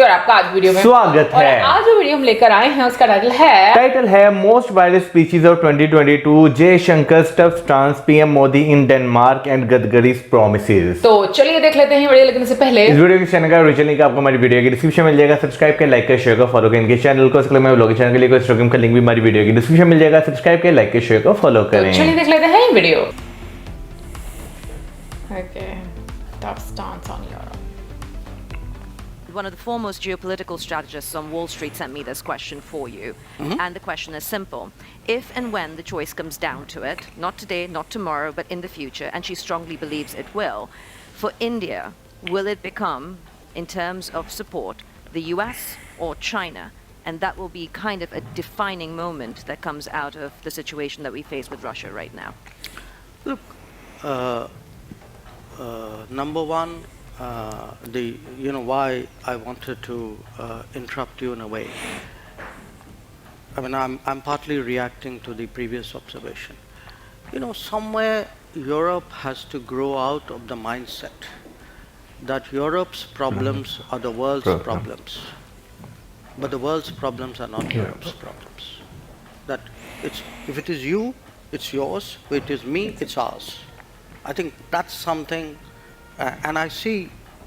और आपका आज वीडियो में स्वागत है। और आज जो वीडियो हम लेकर आए हैं उसका टाइटल है most viral speeches of 2022, Jaishankar tough stance, PM Modi in Denmark and Gadkari's promises. तो चलिए देख लेते हैं वीडियो। लेकिन इससे पहले इस वीडियो के चैनल का ओरिजिनल लिंक आपको हमारी वीडियो के डिस्क्रिप्शन में मिल जाएगा। सब्सक्राइब कर, लाइक कर, शेयर कर, फॉलो कर इनके चैनल को। इसके लिए व्लॉग चैनल के लिए इंस्टाग्राम का लिंक भी हमारी वीडियो की डिस्क्रिप्शन में मिल जाएगा। सब्सक्राइब कर, लाइक कर, शेयर कर, फॉलो करें। चलिए देख लेते हैं video. Okay, tough stance on Europe. One of the foremost geopolitical strategists on Wall Street sent me this question for you. And the question is simple. If and when the choice comes down to it, not today, not tomorrow, but in the future, and she strongly believes it will, for India, will it become, in terms of support, the US or China? And that will be kind of a defining moment that comes out of the situation that we face with Russia right now. Look, number one, why I wanted to interrupt you in a way. I mean, I'm partly reacting to the previous observation. Somewhere Europe has to grow out of the mindset that Europe's problems are the world's problems, but the world's problems are not Europe's problems. That if it is you, it's yours. If it is me, it's ours. I think that's something. And I see,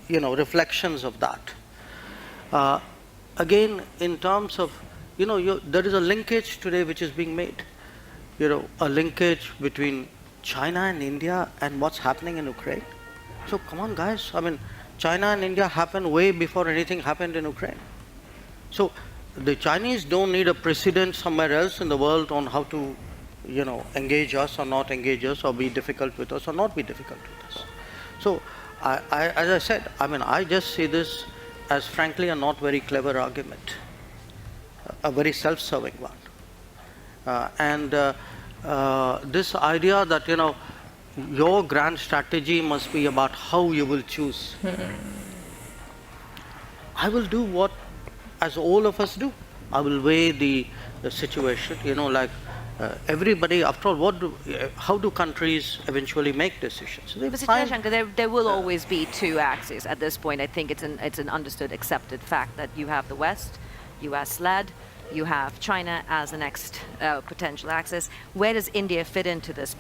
reflections of that. Again, in terms of, there is a linkage today which is being made. A linkage between China and India and what's happening in Ukraine. So come on, guys. I mean, China and India happened way before anything happened in Ukraine. So the Chinese don't need a precedent somewhere else in the world on how to, engage us or not engage us, or be difficult with us or not be difficult with us. So, as I said, I just see this as frankly a not very clever argument, a very self-serving one. This idea that, your grand strategy must be about how you will choose. I will do what, as all of us do. I will weigh the situation, everybody, after all, how do countries eventually make decisions? Shankar, there will always be two axes at this point. I think it's an understood, accepted fact that you have the West, US-led, you have China as the next potential axis. Where does India fit into this?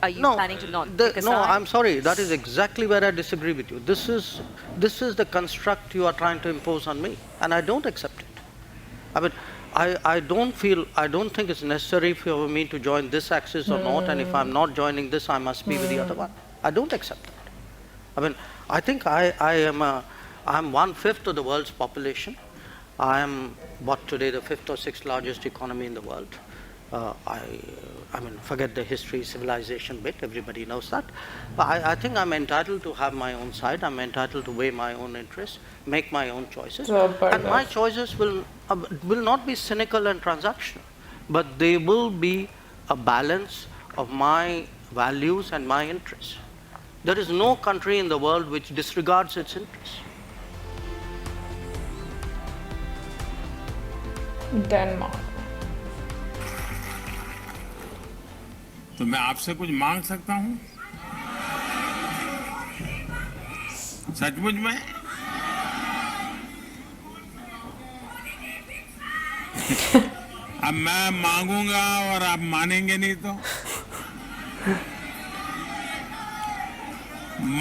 Are you planning to not pick a side? No, I'm sorry. That is exactly where I disagree with you. This is the construct you are trying to impose on me, and I don't accept it. I don't think it's necessary for me to join this axis or not, and if I'm not joining this, I must be with the other one. I don't accept that. I think I'm 1/5 of the world's population. I am today the 5th or 6th largest economy in the world. Forget the history, civilization bit, everybody knows that. But I think I'm entitled to have my own side, I'm entitled to weigh my own interests, make my own choices. And my choices will not be cynical and transactional, but they will be a balance of my values and my interests. There is no country in the world which disregards its interests. Denmark. तो मैं आपसे कुछ मांग सकता हूं? सचमुच में? अब मैं मांगूंगा और आप मानेंगे नहीं तो?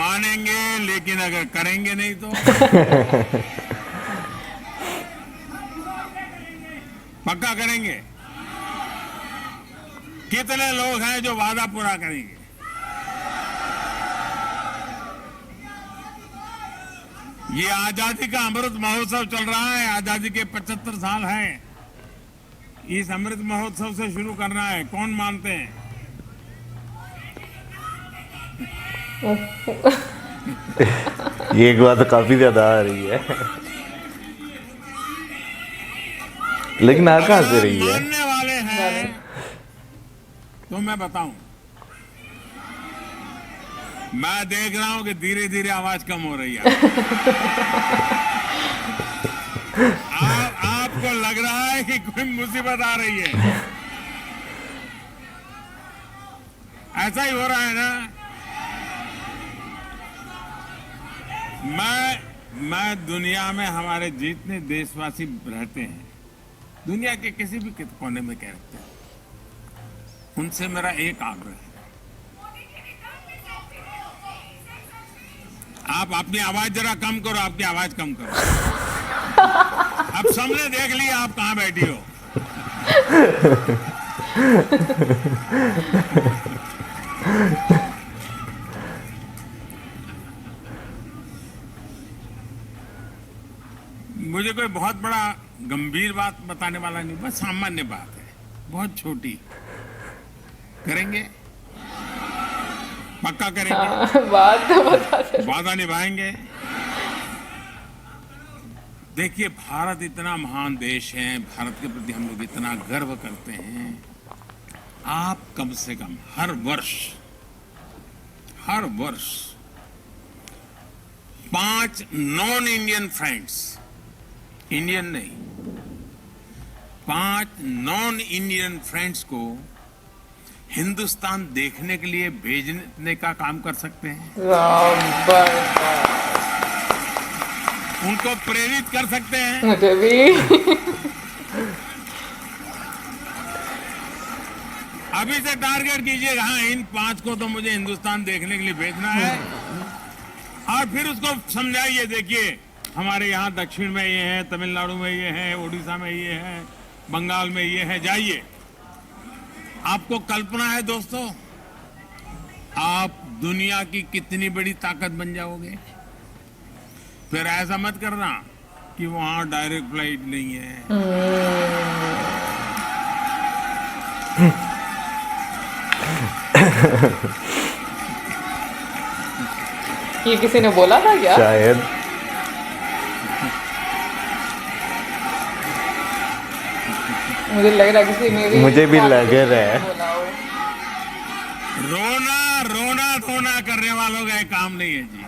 मानेंगे लेकिन अगर करेंगे नहीं तो? पक्का करेंगे? कितने लोग हैं जो वादा पूरा करेंगे? ये आजादी का अमृत महोत्सव चल रहा है, आजादी के 75 साल हैं। इस अमृत महोत्सव से शुरू करना है, कौन मानते हैं? ये एक बात तो काफी ज्यादा आ रही है, लेकिन आ कहां से रही है? मानने वाले हैं तो मैं बताऊं, मैं देख रहा हूं कि धीरे धीरे आवाज कम हो रही है। आपको लग रहा है कि कोई मुसीबत आ रही है, ऐसा ही हो रहा है ना? मैं दुनिया में हमारे जितने देशवासी रहते हैं, दुनिया के किसी भी कोने में रहते हैं, उनसे मेरा एक आग्रह है, आप अपनी आवाज जरा कम करो, आपकी आवाज कम करो। अब सबने देख लिया आप कहां बैठी हो। मुझे कोई बहुत बड़ा गंभीर बात बताने वाला नहीं, बस सामान्य बात है, बहुत छोटी। करेंगे? पक्का करेंगे? बात तो बता दे। वादा निभाएंगे। देखिए, भारत इतना महान देश है, भारत के प्रति हम लोग इतना गर्व करते हैं। आप कम से कम हर वर्ष 5 नॉन इंडियन फ्रेंड्स, इंडियन नहीं, 5 नॉन इंडियन फ्रेंड्स को हिंदुस्तान देखने के लिए भेजने का काम कर सकते हैं, उनको प्रेरित कर सकते हैं। मुझे भी। अभी से टारगेट कीजिएगा, हाँ इन 5 को तो मुझे हिंदुस्तान देखने के लिए भेजना है, और फिर उसको समझाइए। देखिए, हमारे यहाँ दक्षिण में ये है, तमिलनाडु में ये है, उड़ीसा में ये है, बंगाल में ये है, जाइए। आपको कल्पना है दोस्तों, आप दुनिया की कितनी बड़ी ताकत बन जाओगे। फिर ऐसा मत करना कि वहां डायरेक्ट फ्लाइट नहीं है। ये किसी ने बोला था क्या? शायद। मुझे लग रहा है किसी ने भी, मुझे भी लग रहा है। बोला हो। रोना धोना करने वालों का काम नहीं है जी।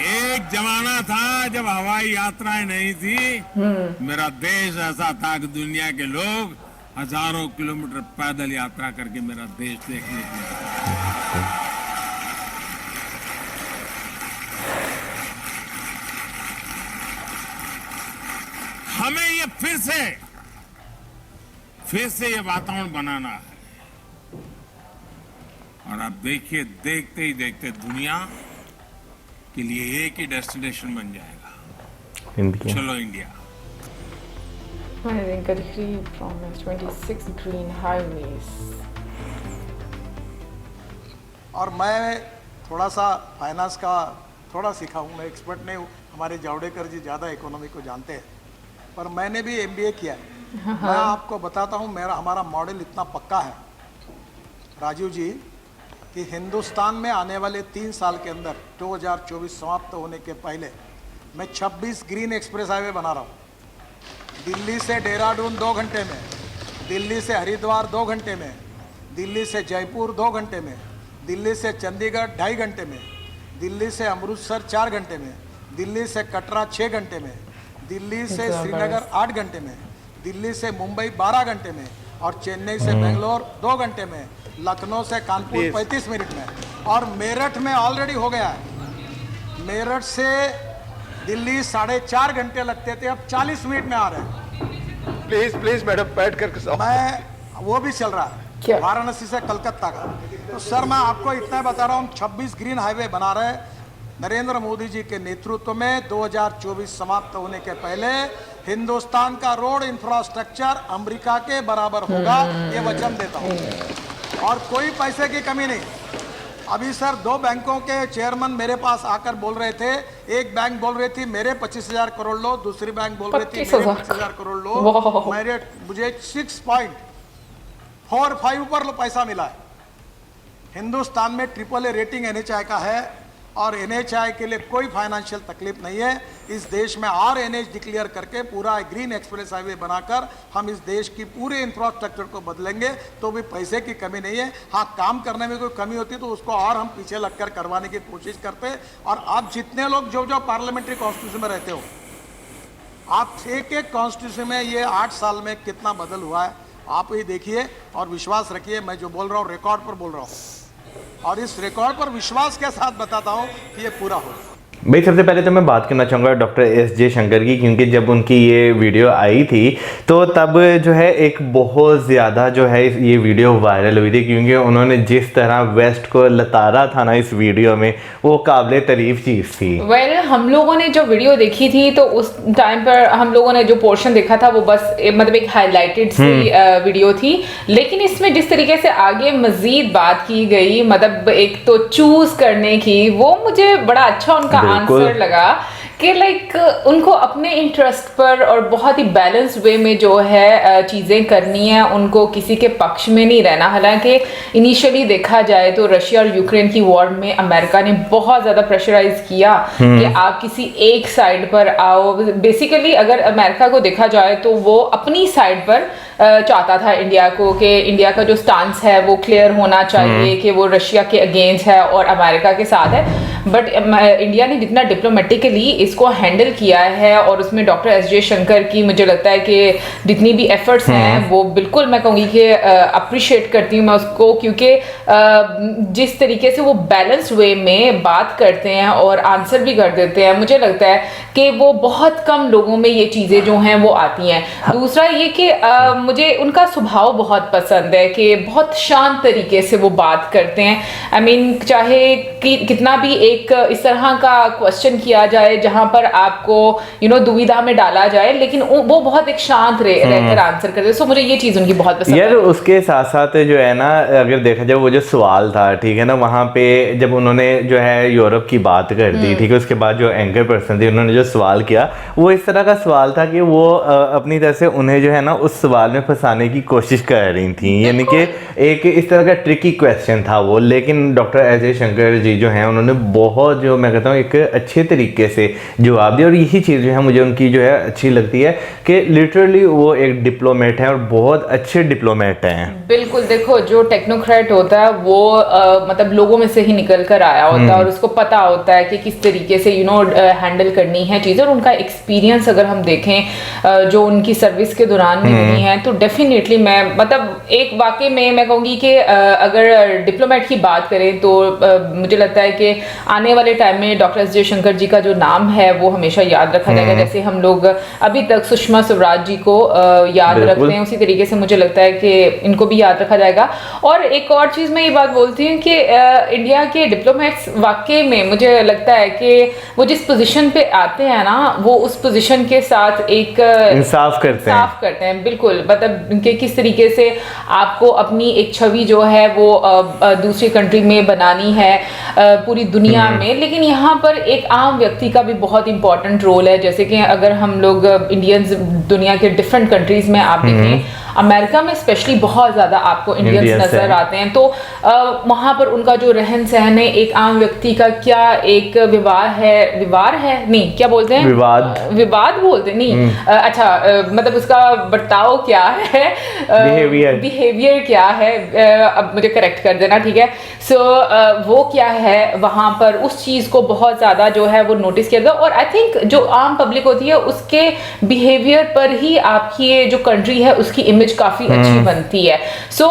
एक जमाना था जब हवाई यात्राएं नहीं थी, मेरा देश ऐसा था कि दुनिया के लोग हजारों किलोमीटर पैदल यात्रा करके मेरा देश देखने के लिए। हमें ये फिर से ये वातावरण बनाना है। और आप देखिए, देखते ही देखते दुनिया के लिए एक ही डेस्टिनेशन बन जाएगा। इंडिया। चलो India. I think a decree promised 26 green highways. और मैं थोड़ा सा फाइनेंस का थोड़ा सीखा हूँ, मैं एक्सपर्ट नहीं हूँ, हमारे जावड़ेकर जी ज़्यादा इकोनॉमी को जानते हैं, पर मैंने भी MBA किया है। मैं आपको बताता हूँ, हमारा मॉडल इतना पक्का है राजीव जी कि हिंदुस्तान में आने वाले 3 साल के अंदर 2024 समाप्त होने के पहले मैं 26 ग्रीन एक्सप्रेस हाईवे बना रहा हूँ। दिल्ली से देहरादून 2 घंटे में, दिल्ली से हरिद्वार 2 घंटे में, दिल्ली से जयपुर 2 घंटे में, दिल्ली से चंडीगढ़ 2.5 घंटे में, दिल्ली से अमृतसर 4 घंटे में, दिल्ली से कटरा 6 घंटे में, दिल्ली से श्रीनगर 8 घंटे में, दिल्ली से मुंबई 12 घंटे में, और चेन्नई से बेंगलोर 2 घंटे में, लखनऊ से कानपुर 35 मिनट में, और मेरठ में ऑलरेडी हो गया है। मेरठ से दिल्ली 4.5 घंटे लगते थे, अब 40 मिनट में आ रहे हैं। प्लीज मैडम बैठ कर मैं वो भी चल रहा क्या? है वाराणसी से कलकत्ता का। तो सर मैं आपको इतना बता रहा हूँ, 26 ग्रीन हाईवे बना रहे हैं नरेंद्र मोदी जी के नेतृत्व में। 2024 समाप्त होने के पहले हिंदुस्तान का रोड इंफ्रास्ट्रक्चर अमेरिका के बराबर होगा, ये वचन देता हूँ, और कोई पैसे की कमी नहीं। अभी सर 2 बैंकों के चेयरमैन मेरे पास आकर बोल रहे थे, एक बैंक बोल रही थी मेरे 25,000 करोड़ लो, दूसरी बैंक बोल रही थी मेरे 25,000 करोड़ लो, मुझे 6.45 पर पैसा मिला है। हिंदुस्तान में AAA रेटिंग NHAI का है, और NHAI के लिए कोई फाइनेंशियल तकलीफ नहीं है। इस देश में RNH डिक्लेयर करके पूरा ग्रीन एक्सप्रेस हाईवे बनाकर हम इस देश की पूरे इंफ्रास्ट्रक्चर को बदलेंगे, तो भी पैसे की कमी नहीं है। हाँ, काम करने में कोई कमी होती तो उसको और हम पीछे लगकर करवाने की कोशिश करते हैं। और आप जितने लोग जो पार्लियामेंट्री कॉन्स्टिट्यूशन में रहते हो, आप एक कॉन्स्टिट्यूशन में ये 8 साल में कितना बदल हुआ है आप ही देखिए और विश्वास रखिए, मैं जो बोल रहा हूँ रिकॉर्ड पर बोल रहा हूँ और इस रिकॉर्ड पर विश्वास के साथ बताता हूँ कि ये पूरा होगा। भाई सबसे पहले तो मैं बात करना चाहूँगा डॉक्टर एस.जे. शंकर की, क्योंकि जब उनकी ये वीडियो आई थी तो तब जो है एक बहुत ज़्यादा जो है ये वीडियो वायरल हुई थी, क्योंकि उन्होंने जिस तरह वेस्ट को लतारा था ना इस वीडियो में, वो काबिल तारीफ चीज़ थी। हम लोगों ने जो वीडियो देखी थी तो उस टाइम पर हम लोगों ने जो पोर्शन देखा था वो बस मतलब एक हाईलाइटेड सी वीडियो थी, लेकिन इसमें जिस तरीके से आगे मजीद बात की गई, मतलब एक तो चूज करने की, वो मुझे बड़ा अच्छा उनका आंसर लगा कि लाइक उनको अपने इंटरेस्ट पर और बहुत ही बैलेंस वे में जो है चीज़ें करनी है, उनको किसी के पक्ष में नहीं रहना। हालांकि इनिशियली देखा जाए तो रशिया और यूक्रेन की वॉर में अमेरिका ने बहुत ज़्यादा प्रेशराइज किया कि आप किसी एक साइड पर आओ। बेसिकली अगर अमेरिका को देखा जाए तो वो अपनी साइड पर चाहता था इंडिया को, कि इंडिया का जो स्टांस है वो क्लियर होना चाहिए कि वो रशिया के अगेंस्ट है और अमेरिका के साथ है। बट इंडिया ने जितना डिप्लोमेटिकली इसको हैंडल किया है और उसमें डॉक्टर एस.जे. शंकर की मुझे लगता है कि जितनी भी एफर्ट्स हैं वो बिल्कुल मैं कहूँगी कि अप्रिशिएट करती हूँ मैं उसको, क्योंकि जिस तरीके से वो बैलेंस वे में बात करते हैं और आंसर भी कर देते हैं, मुझे लगता है कि वो बहुत कम लोगों में ये चीज़ें जो हैं वो आती हैं। दूसरा ये कि मुझे उनका स्वभाव बहुत पसंद है कि बहुत शांत तरीके से वो बात करते हैं। आई मीन चाहे कि कितना भी एक इस तरह का क्वेश्चन किया जाए जहां पर आपको दुविधा में डाला जाए, लेकिन वो बहुत एक शांत रहकर आंसर करते हैं। सो मुझे ये चीज़ उनकी बहुत पसंद है। यार उसके साथ साथ जो है ना, अगर देखा जाए वो जो सवाल था, ठीक है ना, वहाँ पे जब उन्होंने जो है यूरोप की बात कर दी, ठीक है, उसके बाद जो एंकर पर्सन थी उन्होंने जो सवाल किया वो इस तरह का सवाल था कि वो अपनी तरह से उन्हें जो है ना उस सवाल में फंसाने की कोशिश कर रही थी, यानी कि एक इस तरह का ट्रिकी क्वेश्चन था वो। लेकिन डॉक्टर एस.जे. शंकर जी जो हैं उन्होंने बहुत, जो मैं कहता हूँ, एक अच्छे तरीके से जवाब दिया। और यही चीज़ जो है मुझे उनकी जो है अच्छी लगती है कि लिटरली वो एक डिप्लोमेट है और बहुत अच्छे डिप्लोमेट हैं। बिल्कुल, देखो जो टेक्नोक्रेट होता है वो मतलब लोगों में से ही निकल कर आया होता है और उसको पता होता है कि किस तरीके से हैंडल करनी है चीज़ें। और उनका एक्सपीरियंस अगर हम देखें जो उनकी सर्विस के दौरान भी नहीं है, तो डेफिनेटली मैं मतलब एक वाकई में मैं कहूँगी कि अगर डिप्लोमेट की बात करें तो मुझे लगता है कि आने वाले टाइम में डॉक्टर एस.जे. शंकर जी का जो नाम है वो हमेशा याद रखा जाएगा। जैसे हम लोग अभी तक सुषमा स्वराज जी को याद रखते हैं, उसी तरीके से मुझे लगता है कि इनको भी याद रखा जाएगा। और एक और चीज़ मैं ये बात बोलती हूँ कि इंडिया के डिप्लोमेट्स वाकई में मुझे लगता है कि वो जिस पोजीशन पे आते हैं ना, वो उस पोजीशन के साथ एक इंसाफ करते हैं। बिल्कुल, मतलब कि किस तरीके से आपको अपनी एक छवि जो है वो दूसरी कंट्री में बनानी है पूरी दुनिया में। लेकिन यहाँ पर एक आम व्यक्ति का भी बहुत इंपॉर्टेंट रोल है। जैसे कि अगर हम लोग इंडियंस दुनिया के डिफरेंट कंट्रीज में आप देखें, अमेरिका में स्पेशली बहुत ज़्यादा आपको इंडियंस नज़र आते हैं, तो वहाँ पर उनका जो रहन सहन है, एक आम व्यक्ति का क्या एक विवाद है नहीं क्या बोलते हैं, विवाद बोलते नहीं, अच्छा मतलब उसका बर्ताव क्या है, बिहेवियर क्या है, अब मुझे करेक्ट कर देना, ठीक है। सो वो क्या है वहाँ पर, उस चीज़ को बहुत ज़्यादा जो है वो नोटिस किया गया। और आई थिंक जो आम पब्लिक होती है उसके बिहेवियर पर ही आपकी ये जो कंट्री है उसकी इमेज काफ़ी अच्छी बनती है। सो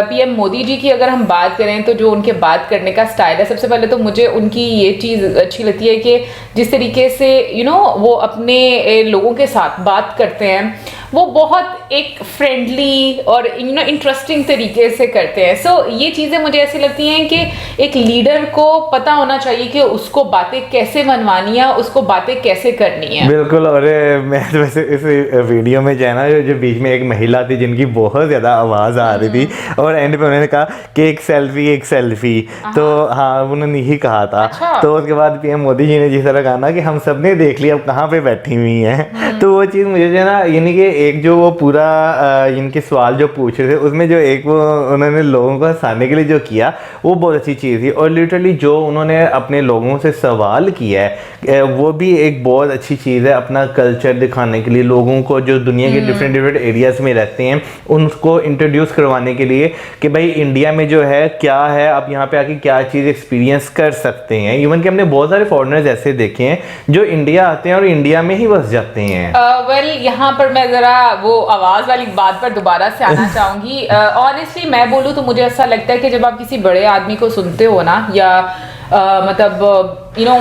पीएम मोदी जी की अगर हम बात करें तो जो उनके बात करने का स्टाइल है, सबसे पहले तो मुझे उनकी ये चीज़ अच्छी लगती है कि जिस तरीके से वो अपने लोगों के साथ बात करते हैं वो बहुत एक फ्रेंडली और इंटरेस्टिंग तरीके से करते हैं। सो ये चीज़ें मुझे ऐसी लगती हैं कि एक लीडर को पता होना चाहिए कि उसको बातें कैसे मनवानी है, उसको बातें कैसे करनी है। बिल्कुल। और मैं तो वैसे इस वीडियो में जो है ना, जो बीच में एक महिला थी जिनकी बहुत ज़्यादा आवाज़ आ रही थी और एंड पे उन्होंने कहा कि एक सेल्फी, तो हाँ उन्होंने यही कहा था। अच्छा। तो उसके बाद पीएम मोदी जी ने जिस तरह कहा ना कि हम सब ने देख लिया अब कहाँ पे बैठी हुई हैं, तो वो चीज़ मुझे जो है ना, यानी कि एक जो वो पूरा इनके सवाल जो पूछ रहे थे उसमें जो एक वो उन्होंने लोगों को हंसाने के लिए जो किया वो बहुत अच्छी चीज़ थी। और लिटरली जो उन्होंने अपने लोगों से सवाल किया है वो भी एक बहुत अच्छी चीज़ है, अपना कल्चर दिखाने के लिए लोगों को जो दुनिया के डिफरेंट एरियाज में रहते हैं उनको इंट्रोड्यूस करवाने के लिए कि भाई इंडिया में जो है क्या है, आप यहाँ पे आके क्या चीज़ एक्सपीरियंस कर सकते हैं। इवन कि हमने बहुत सारे फॉरेनर्स ऐसे देखे हैं जो इंडिया आते हैं और इंडिया में ही बस जाते हैं। वेल यहाँ पर मैं ज़रा जरा वो आवाज वाली बात पर दोबारा से आना चाहूंगी। ऑनेस्टली मैं बोलूँ तो मुझे ऐसा लगता है कि जब आप किसी बड़े आदमी को सुनते हो ना, या मतलब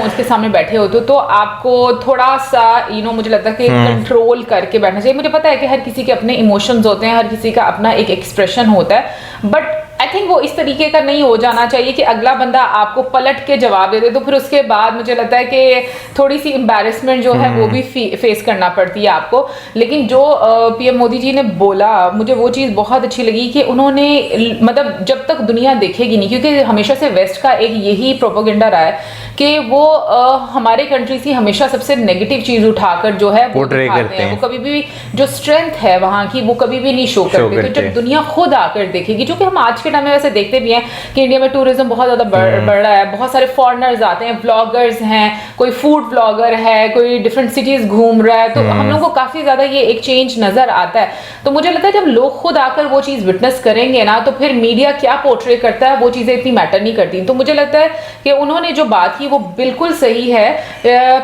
उसके सामने बैठे हो तो आपको थोड़ा सा मुझे लगता है कि कंट्रोल करके बैठना चाहिए। मुझे पता है कि हर किसी के अपने इमोशंस होते हैं, हर किसी का अपना एक एक्सप्रेशन होता है, बट आई थिंक वो इस तरीके का नहीं हो जाना चाहिए कि अगला बंदा आपको पलट के जवाब दे दे, तो फिर उसके बाद मुझे लगता है कि थोड़ी सी एम्बैरेसमेंट जो है वो भी फेस करना पड़ती है आपको। लेकिन जो पीएम मोदी जी ने बोला, मुझे वो चीज़ बहुत अच्छी लगी कि उन्होंने मतलब जब तक दुनिया देखेगी नहीं, क्योंकि हमेशा से वेस्ट का एक यही प्रोपोगेंडा रहा है कि वो हमारे कंट्री से हमेशा सबसे नेगेटिव चीज उठाकर जो है वो दिखाते हैं। वो कभी भी जो स्ट्रेंथ है वहाँ की वो कभी भी नहीं शो करते। तो जब दुनिया खुद आकर देखेगी, जो कि हम आज के टाइम में वैसे देखते भी हैं कि इंडिया में टूरिज्म बहुत ज्यादा बढ़ रहा है, बहुत सारे फॉरेनर्स आते हैं, ब्लॉगर्स हैं, कोई फूड ब्लॉगर है, कोई डिफरेंट सिटीज घूम रहा है, तो हम लोगों को काफी ज्यादा ये एक चेंज नजर आता है। तो मुझे लगता है जब लोग खुद आकर वो चीज विटनेस करेंगे ना, तो फिर मीडिया क्या पोर्ट्रे करता है वो चीजें इतनी मैटर नहीं करती। तो मुझे लगता है कि उन्होंने जो बात की वो बिल्कुल सही है।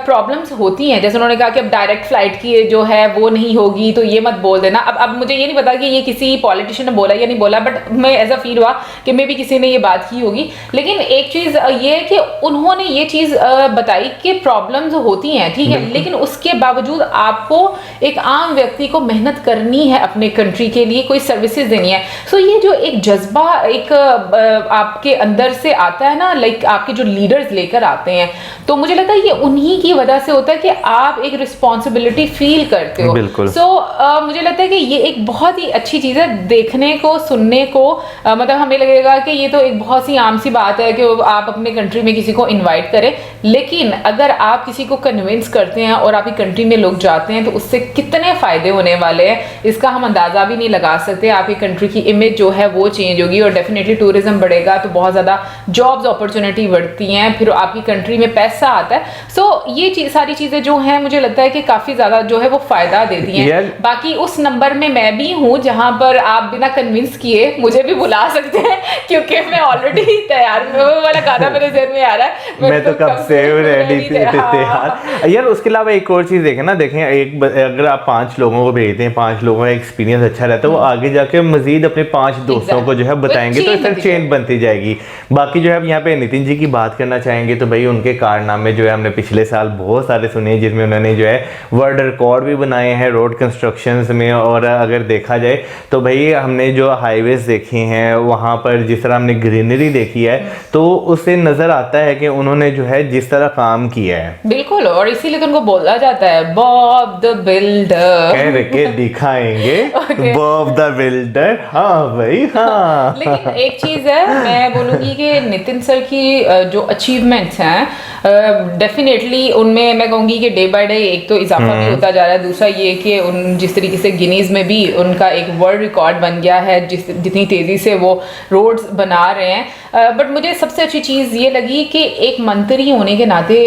प्रॉब्लम्स होती हैं, जैसे उन्होंने कहा कि अब डायरेक्ट फ्लाइट की जो है वो नहीं होगी, तो ये मत बोल देना। अब मुझे ये नहीं पता कि ये किसी पॉलिटिशियन ने बोला या नहीं बोला, बट मैं ऐसा फील हुआ कि मे भी किसी ने ये बात की होगी। लेकिन एक चीज ये है कि उन्होंने ये चीज बताई कि प्रॉब्लम्स होती हैं, ठीक है, लेकिन उसके बावजूद आपको एक आम व्यक्ति को मेहनत करनी है अपने कंट्री के लिए, कोई सर्विसेज देनी है। सो ये जो एक जज्बा एक आपके अंदर से आता है ना, लाइक आपके जो लीडर्स लेकर आते हैं, तो मुझे लगता है ये उन्हीं की वजह से होता है कि आप एक रिस्पॉन्सिबिलिटी फील करते हो। बिल्कुल। सो मुझे लगता है कि ये एक बहुत ही अच्छी चीज है देखने को, सुनने को। मतलब हमें लगेगा कि ये तो एक बहुत सी आम सी बात है कि आप अपने कंट्री में किसी को इनवाइट करें, लेकिन अगर आप किसी को कन्विंस करते हैं और आपकी कंट्री में लोग जाते हैं तो उससे कितने फायदे होने वाले हैं इसका हम अंदाजा भी नहीं लगा सकते। आपकी कंट्री की इमेज जो है वो चेंज होगी और डेफिनेटली टूरिज्म बढ़ेगा तो बहुत ज्यादा जॉब्स अपॉर्चुनिटी बढ़ती हैं, फिर आपकी कंट्री में पैसा आता है। सो ये सारी चीजें जो हैं मुझे लगता है कि काफी ज्यादा जो है वो फायदा देती हैं। बाकी उस नंबर में मैं भी हूँ जहां पर आप बिना कन्विंस किए मुझे भी बुला सकते हैं, क्योंकि मैं ऑलरेडी तैयार हूँ। वो वाला गाना मेरे ज़हन में आ रहा है, मैं तो कब से रेडी तैयार। यार उसके अलावा एक और चीज देखें ना, देखें एक अगर आप 5 लोगों को भेजते हैं, 5 लोगों का एक्सपीरियंस अच्छा रहता है, वो आगे जाके मजीद अपने 5 दोस्तों को जो है बताएंगे, तो इससे चेन बनती जाएगी। बाकी जो है यहाँ पे नितिन जी की बात करना चाहेंगे तो भाई उनके कारनामे जो है हमने पिछले साल बहुत सारे सुने, जिसमें उन्होंने जो है वर्ल्ड रिकॉर्ड भी बनाए हैं रोड कंस्ट्रक्शंस में। और अगर देखा जाए तो भाई हमने जो हाईवेज देखे हैं वहाँ पर जिस तरह हमने ग्रीनरी देखी है, तो उससे नजर आता है कि उन्होंने जो है जिस तरह काम किया है। बिल्कुल, और इसीलिए तो उनको बोला जाता है बॉब द बिल्डर। कह के दिखाएंगे बॉब द बिल्डर। हाँ भाई हाँ। लेकिन एक चीज है, मैं बोलूंगी कि नितिन सर की जो अचीवमेंट्स हैं डेफिनेटली उनमें मैं कहूंगी कि डे बाय डे एक तो इजाफा भी होता जा रहा है, दूसरा ये कि उन जिस तरीके से गिनीज में भी उनका एक वर्ल्ड रिकॉर्ड बन गया है, जितनी तेजी से वो रोड्स बना रहे हैं। बट मुझे सबसे अच्छी चीज़ ये लगी कि एक मंत्री होने के नाते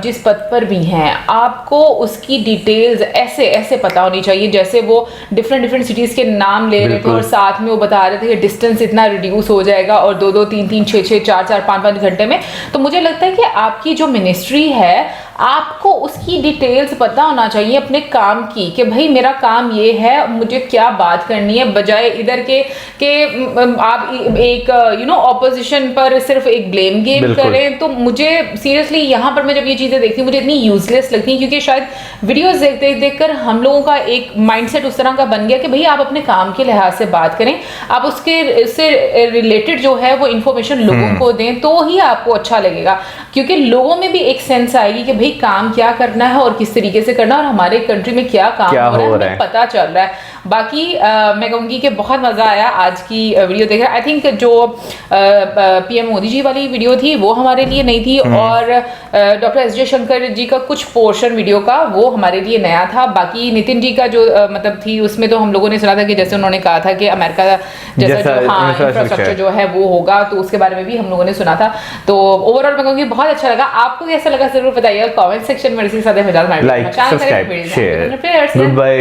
जिस पद पर भी हैं आपको उसकी डिटेल्स ऐसे ऐसे पता होनी चाहिए, जैसे वो डिफरेंट सिटीज़ के नाम ले रहे थे और साथ में वो बता रहे थे कि डिस्टेंस इतना रिड्यूस हो जाएगा और 2-2, 3-3, 6-6, 4-4, 5-5 घंटे में। तो मुझे लगता है कि आपकी जो मिनिस्ट्री है आपको उसकी डिटेल्स पता होना चाहिए अपने काम की, कि भाई मेरा काम ये है, मुझे क्या बात करनी है, बजाय इधर के आप एक ऑपोजिशन पर सिर्फ एक ब्लेम गेम करें। तो मुझे सीरियसली यहाँ पर मैं जब ये चीज़ें देखती हूँ मुझे इतनी यूजलेस लगती हैं, क्योंकि शायद वीडियोस देखकर हम लोगों का एक माइंडसेट उस तरह का बन गया कि भाई आप अपने काम के लिहाज से बात करें, आप उससे रिलेटेड जो है वो इन्फॉर्मेशन लोगों को दें, तो ही आपको अच्छा लगेगा, क्योंकि लोगों में भी एक सेंस आएगी कि भाई काम क्या करना है और किस तरीके से करना है और हमारे कंट्री में क्या काम हो रहा है पता चल रहा है। बाकी मैं कहूँगी कि बहुत मज़ा आया आज की वीडियो देख रहा। आई थिंक जो पीएम मोदी जी वाली वीडियो थी वो हमारे लिए नई थी और डॉक्टर एस जयशंकर जी का कुछ पोर्शन वीडियो का वो हमारे लिए नया था। बाकी नितिन जी का जो मतलब थी उसमें तो हम लोगों ने सुना था कि जैसे उन्होंने कहा था कि अमेरिका जैसा जो इंफ्रास्ट्रक्चर जो है वो होगा, तो उसके बारे में भी हम लोगों ने सुना था। तो ओवरऑल मैं कहूँगी बहुत अच्छा लगा। आपको कैसा लगा जरूर बताइए कमेंट सेक्शन में। इसी के साथ like, subscribe, share, good bye.